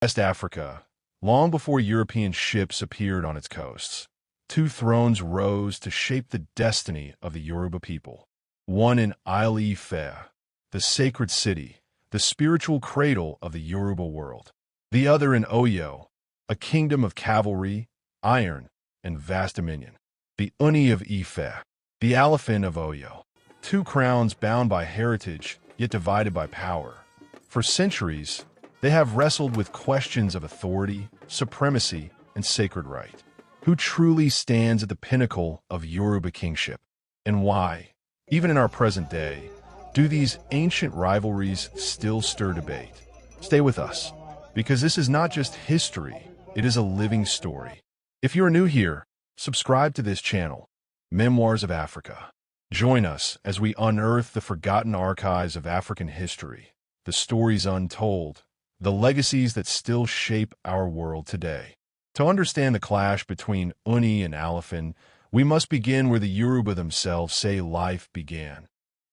West Africa, long before European ships appeared on its coasts, two thrones rose to shape the destiny of the Yoruba people. One in Ife, the sacred city, the spiritual cradle of the Yoruba world. The other in Oyo, a kingdom of cavalry, iron, and vast dominion. The Ooni of Ife, the Alaafin of Oyo. Two crowns bound by heritage, yet divided by power. For centuries, they have wrestled with questions of authority, supremacy, and sacred right. Who truly stands at the pinnacle of Yoruba kingship? And why, even in our present day, do these ancient rivalries still stir debate? Stay with us, because this is not just history, it is a living story. If you are new here, subscribe to this channel, Memoirs of Africa. Join us as we unearth the forgotten archives of African history, the stories untold, the legacies that still shape our world today. To understand the clash between Ooni and Alaafin, we must begin where the Yoruba themselves say life began.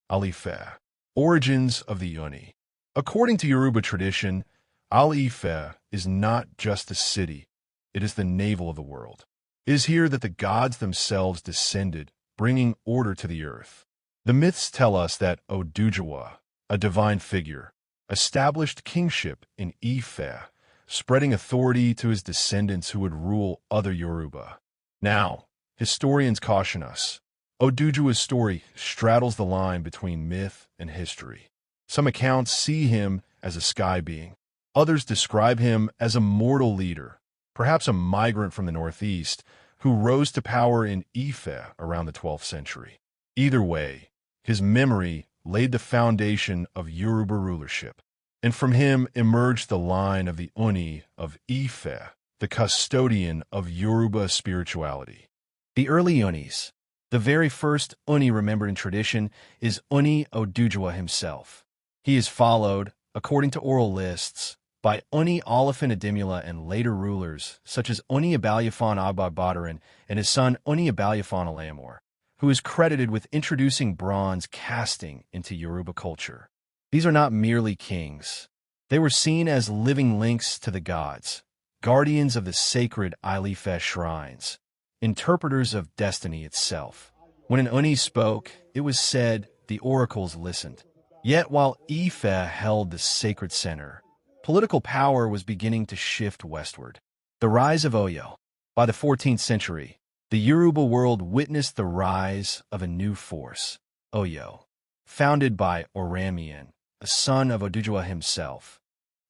Alife, origins of the Ooni. According to Yoruba tradition, Alife is not just a city, it is the navel of the world. It is here that the gods themselves descended, bringing order to the earth. The myths tell us that Oduduwa, a divine figure, established kingship in Ife, spreading authority to his descendants who would rule other Yoruba. Now, historians caution us. Oduduwa's story straddles the line between myth and history. Some accounts see him as a sky being. Others describe him as a mortal leader, perhaps a migrant from the northeast, who rose to power in Ife around the 12th century. Either way, his memory laid the foundation of Yoruba rulership, and from him emerged the line of the Ooni of Ife, the custodian of Yoruba spirituality. The early Oonis. The very first Ooni remembered in tradition is Ooni Oduduwa himself. He is followed, according to oral lists, by Ooni Alaafin Adimula and later rulers such as Ooni of Ife and his son Ooni of Ife, who is credited with introducing bronze casting into Yoruba culture. These are not merely kings. They were seen as living links to the gods, guardians of the sacred Ife shrines, interpreters of destiny itself. When an Ooni spoke, it was said the oracles listened. Yet while Ife held the sacred center, political power was beginning to shift westward. The rise of Oyo. By the 14th century, the Yoruba world witnessed the rise of a new force, Oyo, founded by Oramian, a son of Oduduwa himself.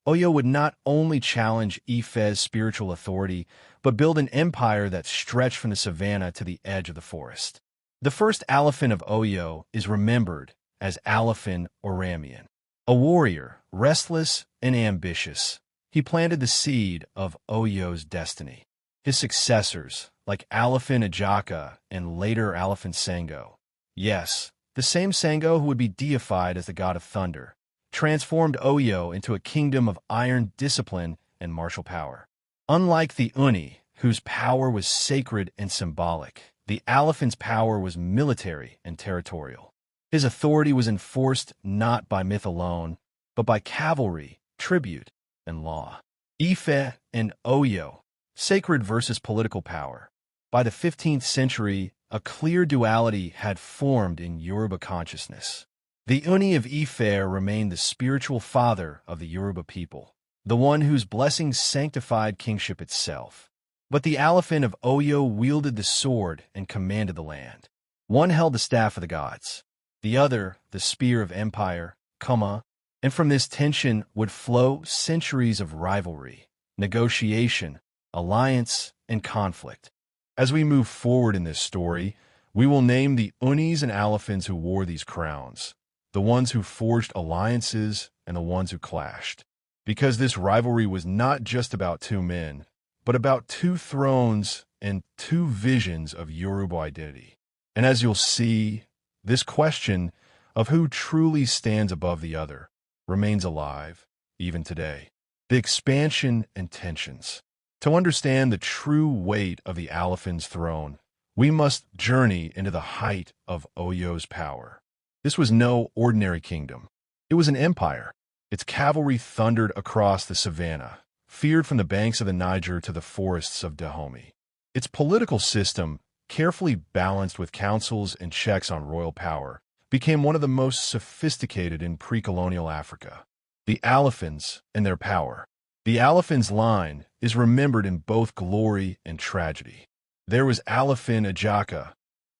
Oyo would not only challenge Ife's spiritual authority, but build an empire that stretched from the savannah to the edge of the forest. The first Alaafin of Oyo is remembered as Alaafin Oramian. A warrior, restless and ambitious, he planted the seed of Oyo's destiny. His successors, like Alaafin Ajaka and later Alaafin Sango, yes, the same Sango who would be deified as the god of thunder, transformed Oyo into a kingdom of iron discipline and martial power. Unlike the Ooni, whose power was sacred and symbolic, the Alaafin's power was military and territorial. His authority was enforced not by myth alone, but by cavalry, tribute, and law. Ife and Oyo, sacred versus political power. By the 15th century, a clear duality had formed in Yoruba consciousness. The Ooni of Ife remained the spiritual father of the Yoruba people, the one whose blessings sanctified kingship itself. But the Alaafin of Oyo wielded the sword and commanded the land. One held the staff of the gods, the other the spear of empire, Kuma, and from this tension would flow centuries of rivalry, negotiation, alliance, and conflict. As we move forward in this story, we will name the Oonis and Alaafins who wore these crowns, the ones who forged alliances and the ones who clashed. Because this rivalry was not just about two men, but about two thrones and two visions of Yoruba identity. And as you'll see, this question of who truly stands above the other remains alive even today. The expansion and tensions. To understand the true weight of the Alaafin's throne, we must journey into the height of Oyo's power. This was no ordinary kingdom. It was an empire. Its cavalry thundered across the savannah, feared from the banks of the Niger to the forests of Dahomey. Its political system, carefully balanced with councils and checks on royal power, became one of the most sophisticated in pre-colonial Africa. The Alaafins and their power. The Alaafin's line is remembered in both glory and tragedy. There was Alaafin Ajaka,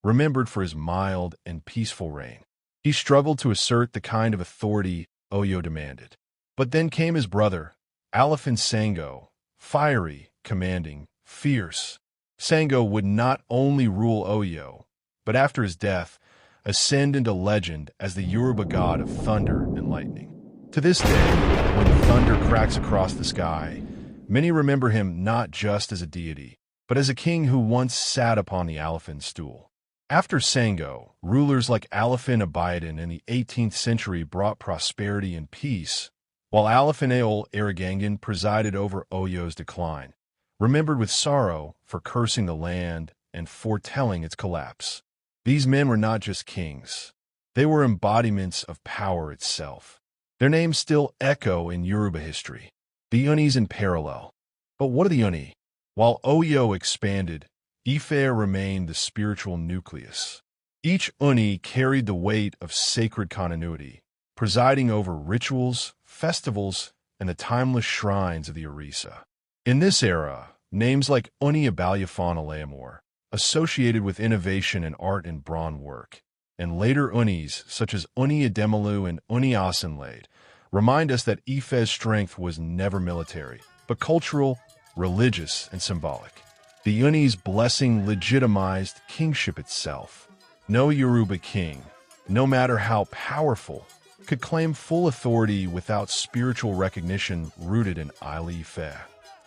remembered for his mild and peaceful reign. He struggled to assert the kind of authority Oyo demanded. But then came his brother, Alaafin Sango, fiery, commanding, fierce. Sango would not only rule Oyo, but after his death, ascend into legend as the Yoruba god of thunder and lightning. To this day, when thunder cracks across the sky, many remember him not just as a deity, but as a king who once sat upon the Alaafin stool. After Sango, rulers like Alaafin of Oyo in the 18th century brought prosperity and peace, while Alaafin of Oyo presided over Oyo's decline, remembered with sorrow for cursing the land and foretelling its collapse. These men were not just kings. They were embodiments of power itself. Their names still echo in Yoruba history. The Unis in parallel. But what are the Uni? While Oyo expanded, Ife remained the spiritual nucleus. Each Uni carried the weight of sacred continuity, presiding over rituals, festivals, and the timeless shrines of the Orisa. In this era, names like Ooni of Ife, associated with innovation in art and bronze work, and later Unis such as Ooni Ademelu and Ooni Asenlade, remind us that Ife's strength was never military, but cultural, religious, and symbolic. The Uni's blessing legitimized kingship itself. No Yoruba king, no matter how powerful, could claim full authority without spiritual recognition rooted in Ife.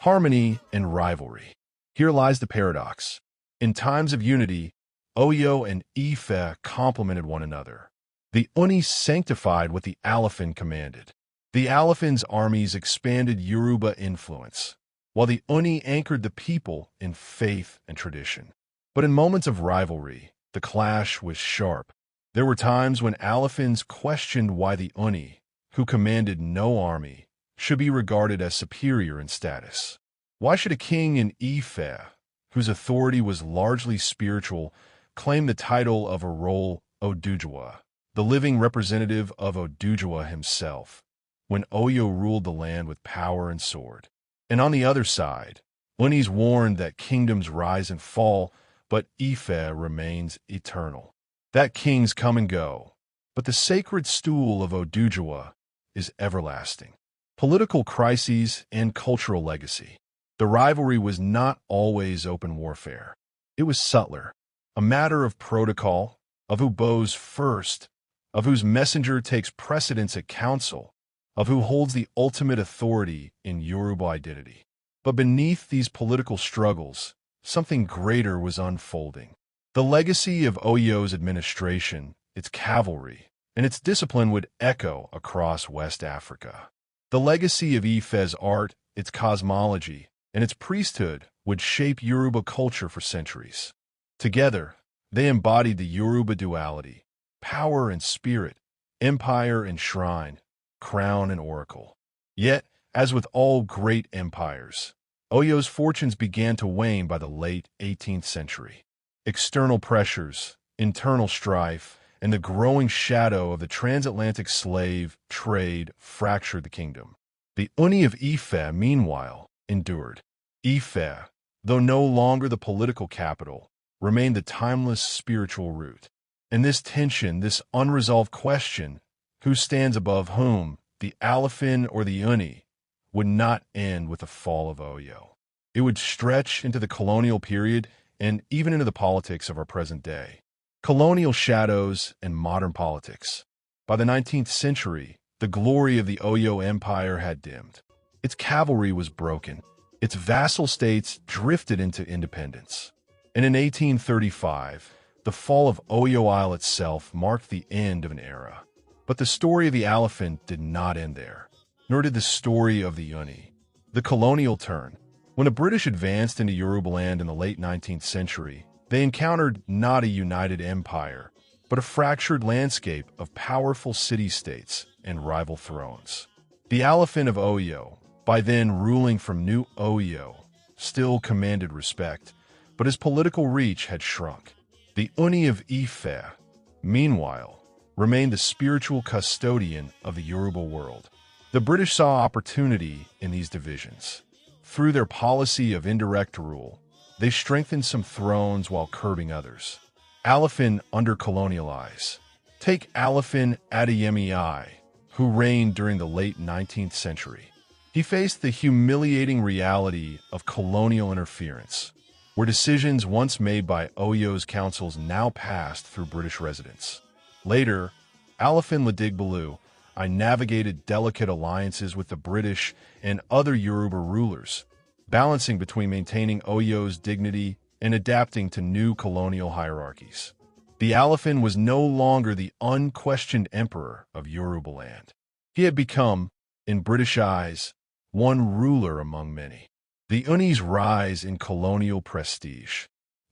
Harmony and rivalry. Here lies the paradox. In times of unity, Oyo and Ife complemented one another. The Uni sanctified what the Alaafin commanded. The Alaafin's armies expanded Yoruba influence, while the Uni anchored the people in faith and tradition. But in moments of rivalry, the clash was sharp. There were times when Alaafins questioned why the Uni, who commanded no army, should be regarded as superior in status. Why should a king in Ife, whose authority was largely spiritual, claim the title of Arole Oduduwa, the living representative of Oduduwa himself, when Oyo ruled the land with power and sword? And on the other side, Unis warned that kingdoms rise and fall, but Ife remains eternal. That kings come and go, but the sacred stool of Oduduwa is everlasting. Political crises and cultural legacy. The rivalry was not always open warfare. It was subtler, a matter of protocol, of who bows first, of whose messenger takes precedence at council, of who holds the ultimate authority in Yoruba identity. But beneath these political struggles, something greater was unfolding. The legacy of Oyo's administration, its cavalry, and its discipline would echo across West Africa. The legacy of Ife's art, its cosmology, and its priesthood would shape Yoruba culture for centuries. Together, they embodied the Yoruba duality, power and spirit, empire and shrine, crown and oracle. Yet, as with all great empires, Oyo's fortunes began to wane by the late 18th century. External pressures, internal strife, and the growing shadow of the transatlantic slave trade fractured the kingdom. The Ooni of Ife, meanwhile, endured. Ife, though no longer the political capital, remained the timeless spiritual root. And this tension, this unresolved question, who stands above whom, the Alaafin or the Uni, would not end with the fall of Oyo. It would stretch into the colonial period and even into the politics of our present day. Colonial shadows and modern politics. By the 19th century, the glory of the Oyo Empire had dimmed. Its cavalry was broken. Its vassal states drifted into independence. And in 1835, the fall of Oyo Isle itself marked the end of an era. But the story of the Alaafin did not end there, nor did the story of the Uni. The colonial turn. When the British advanced into Yorubaland in the late 19th century, they encountered not a united empire, but a fractured landscape of powerful city-states and rival thrones. The Alaafin of Oyo, by then ruling from New Oyo, still commanded respect, but his political reach had shrunk. The Ooni of Ife, meanwhile, remained the spiritual custodian of the Yoruba world. The British saw opportunity in these divisions. Through their policy of indirect rule, they strengthened some thrones while curbing others. Alaafin under-colonialized. Take Alaafin Adeyemi I, who reigned during the late 19th century. He faced the humiliating reality of colonial interference, where decisions once made by Oyo's councils now passed through British residents. Later, Alaafin Ladigbalú I navigated delicate alliances with the British and other Yoruba rulers, balancing between maintaining Oyo's dignity and adapting to new colonial hierarchies. The Alaafin was no longer the unquestioned emperor of Yoruba land. He had become, in British eyes, one ruler among many. The Ooni's rise in colonial prestige.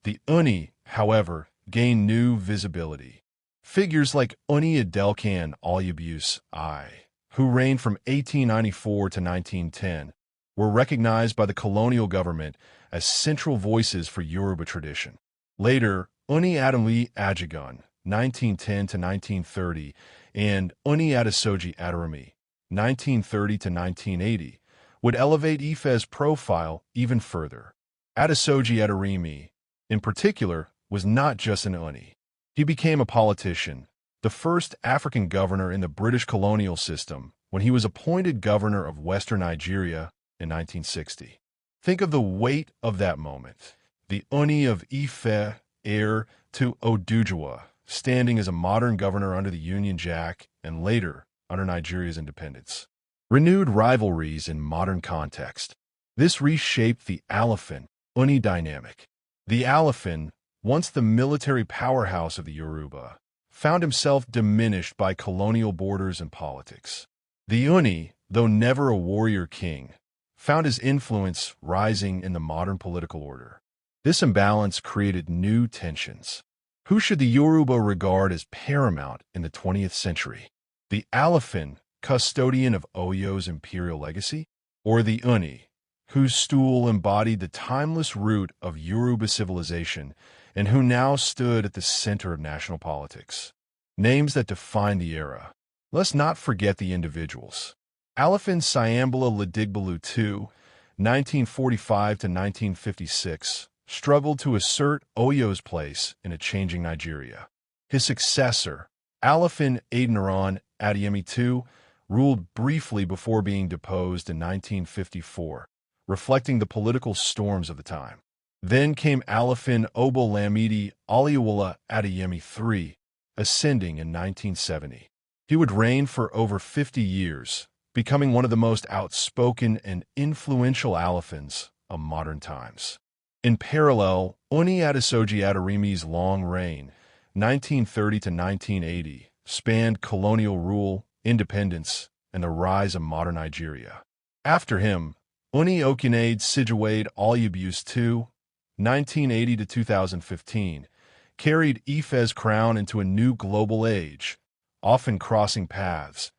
The Ooni, however, gained new visibility. Figures like Ooni Adelkan Olubuse I, who reigned from 1894 to 1910, were recognized by the colonial government as central voices for Yoruba tradition. Later, Ooni Adelie Ajigun, 1910 to 1930, and Ooni Adesoji Aderemi, 1930 to 1980, would elevate Ife's profile even further. Adesoji Aderemi, in particular, was not just an Ooni. He became a politician, the first African governor in the British colonial system when he was appointed governor of Western Nigeria in 1960. Think of the weight of that moment. The Ooni of Ife, heir to Oduduwa, standing as a modern governor under the Union Jack and later under Nigeria's independence. Renewed rivalries in modern context. This reshaped the Alaafin-Ooni dynamic. The Alaafin, once the military powerhouse of the Yoruba, found himself diminished by colonial borders and politics. The Ooni, though never a warrior king, found his influence rising in the modern political order. This imbalance created new tensions. Who should the Yoruba regard as paramount in the 20th century? The Alaafin, custodian of Oyo's imperial legacy, or the Ooni, whose stool embodied the timeless root of Yoruba civilization and who now stood at the center of national politics? Names that define the era. Let's not forget the individuals. Alaafin Sayambala Ladigbalú II, 1945 to 1956, struggled to assert Oyo's place in a changing Nigeria. His successor, Alaafin Adeniran Adeyemi II, ruled briefly before being deposed in 1954, reflecting the political storms of the time. Then came Alaafin Obalamidi Aliwala Adeyemi III, ascending in 1970. He would reign for over 50 years, becoming one of the most outspoken and influential Alaafins of modern times. In parallel, Ooni Adesoji Aderemi's long reign, 1930 to 1980, spanned colonial rule, independence, and the rise of modern Nigeria. After him, Ooni Okunade Sidiwade Olubuse II, 1980 to 2015, carried Ife's crown into a new global age, often crossing paths,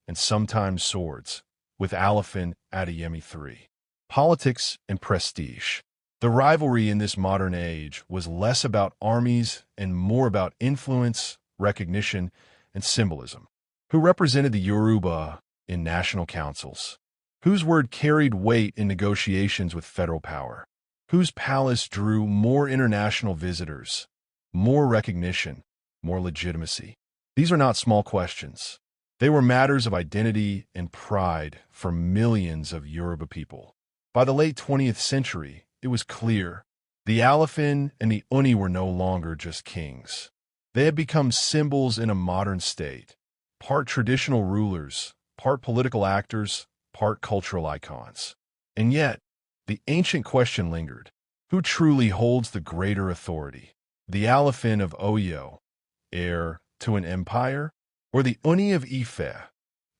and sometimes swords, with Alaafin Adeyemi III. Politics and prestige. The rivalry in this modern age was less about armies and more about influence, recognition, and symbolism. Who represented the Yoruba in national councils? Whose word carried weight in negotiations with federal power? Whose palace drew more international visitors, more recognition, more legitimacy? These are not small questions. They were matters of identity and pride for millions of Yoruba people. By the late 20th century, it was clear the Alaafin and the Ooni were no longer just kings. They had become symbols in a modern state, part traditional rulers, part political actors, part cultural icons. And yet, the ancient question lingered. Who truly holds the greater authority? The Alaafin of Oyo, heir to an empire, or the Ooni of Ife,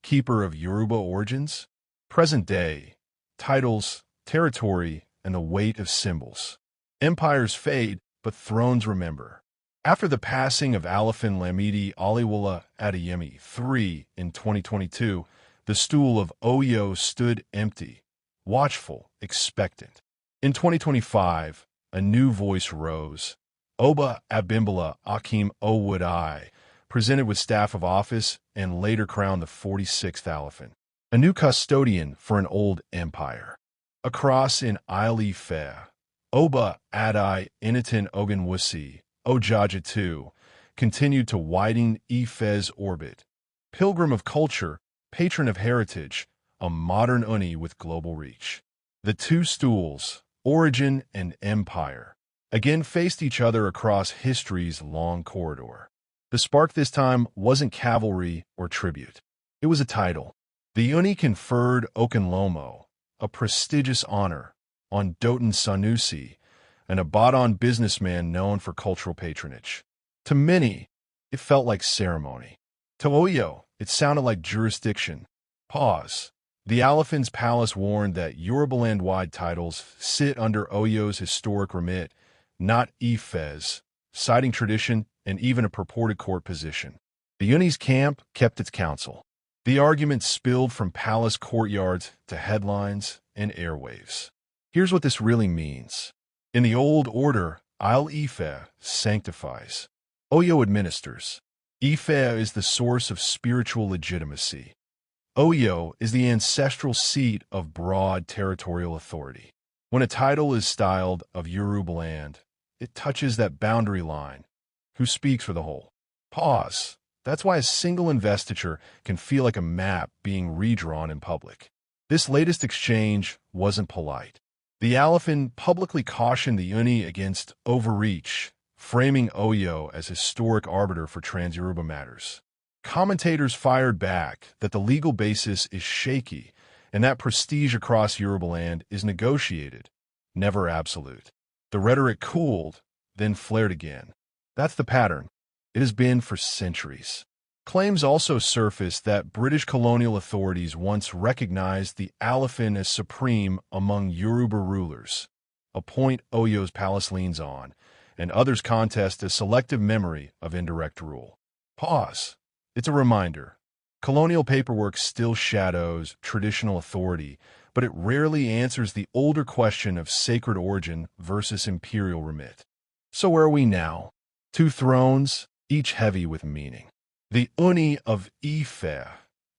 keeper of Yoruba origins? Present day, titles, territory, and the weight of symbols. Empires fade, but thrones remember. After the passing of Alaafin Lamidi Aliwala Adeyemi III in 2022, the stool of Oyo stood empty, watchful, expectant. In 2025, a new voice rose. Oba Abimbola Akim Owodai, presented with staff of office and later crowned the 46th Alaafin, a new custodian for an old empire. Across in Ife, Oba Adai Initan Ogunwusi Ojaja II continued to widen Ife's orbit. Pilgrim of culture, patron of heritage, a modern Ooni with global reach. The two stools, origin and empire, again faced each other across history's long corridor. The spark this time wasn't cavalry or tribute. It was a title. The Ooni conferred Okanlomo, a prestigious honor, on Dotun Sanusi, an Ibadan businessman known for cultural patronage. To many, it felt like ceremony. To Oyo, it sounded like jurisdiction. Pause. The Alaafin's palace warned that Yorubaland-wide titles sit under Oyo's historic remit, not Ife's, citing tradition and even a purported court position. The Ooni's camp kept its counsel. The argument spilled from palace courtyards to headlines and airwaves. Here's what this really means. In the old order, Ife sanctifies. Oyo administers. Ife is the source of spiritual legitimacy. Oyo is the ancestral seat of broad territorial authority. When a title is styled of Yorubaland, it touches that boundary line. Who speaks for the whole? Pause. That's why a single investiture can feel like a map being redrawn in public. This latest exchange wasn't polite. The Alaafin publicly cautioned the Ooni against overreach, framing Oyo as historic arbiter for trans-Yoruba matters. Commentators fired back that the legal basis is shaky and that prestige across Yorubaland is negotiated, never absolute. The rhetoric cooled, then flared again. That's the pattern. It has been for centuries. Claims also surfaced that British colonial authorities once recognized the Alaafin as supreme among Yoruba rulers, a point Oyo's palace leans on, and others contest a selective memory of indirect rule. Pause. It's a reminder. Colonial paperwork still shadows traditional authority, but it rarely answers the older question of sacred origin versus imperial remit. So where are we now? Two thrones, each heavy with meaning. The Ooni of Ife,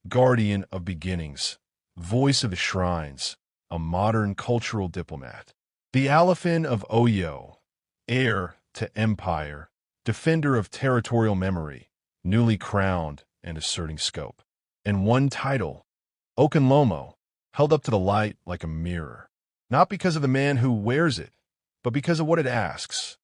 guardian of beginnings, voice of the shrines, a modern cultural diplomat. The Alaafin of Oyo, heir to empire, defender of territorial memory, newly crowned and asserting scope. And one title, Okanlomo, held up to the light like a mirror. Not because of the man who wears it, but because of what it asks.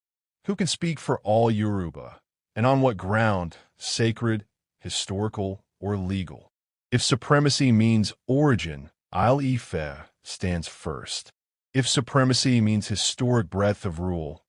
Who can speak for all Yoruba, and on what ground, sacred, historical, or legal? If supremacy means origin, Ife stands first. If supremacy means historic breadth of rule,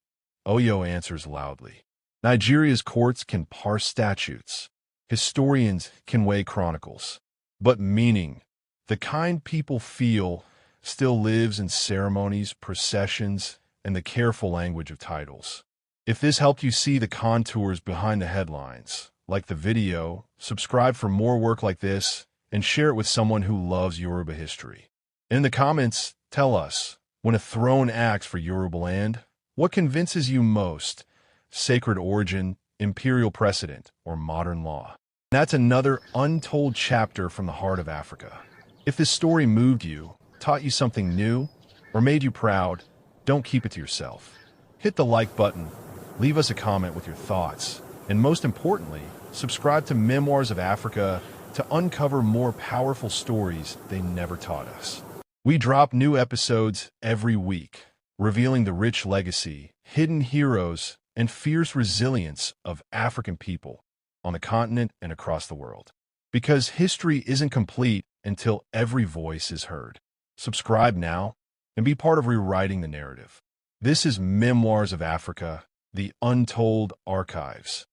Oyo answers loudly. Nigeria's courts can parse statutes. Historians can weigh chronicles. But meaning, the kind people feel, still lives in ceremonies, processions, and the careful language of titles. If this helped you see the contours behind the headlines, like the video, subscribe for more work like this, and share it with someone who loves Yoruba history. In the comments, tell us, when a throne acts for Yorubaland, what convinces you most? Sacred origin, imperial precedent, or modern law? That's another untold chapter from the heart of Africa. If this story moved you, taught you something new, or made you proud, don't keep it to yourself. Hit the like button, leave us a comment with your thoughts, and most importantly, subscribe to Memoirs of Africa to uncover more powerful stories they never taught us. We drop new episodes every week, revealing the rich legacy, hidden heroes, and fierce resilience of African people on the continent and across the world. Because history isn't complete until every voice is heard. Subscribe now and be part of rewriting the narrative. This is Memoirs of Africa, the Untold Archives.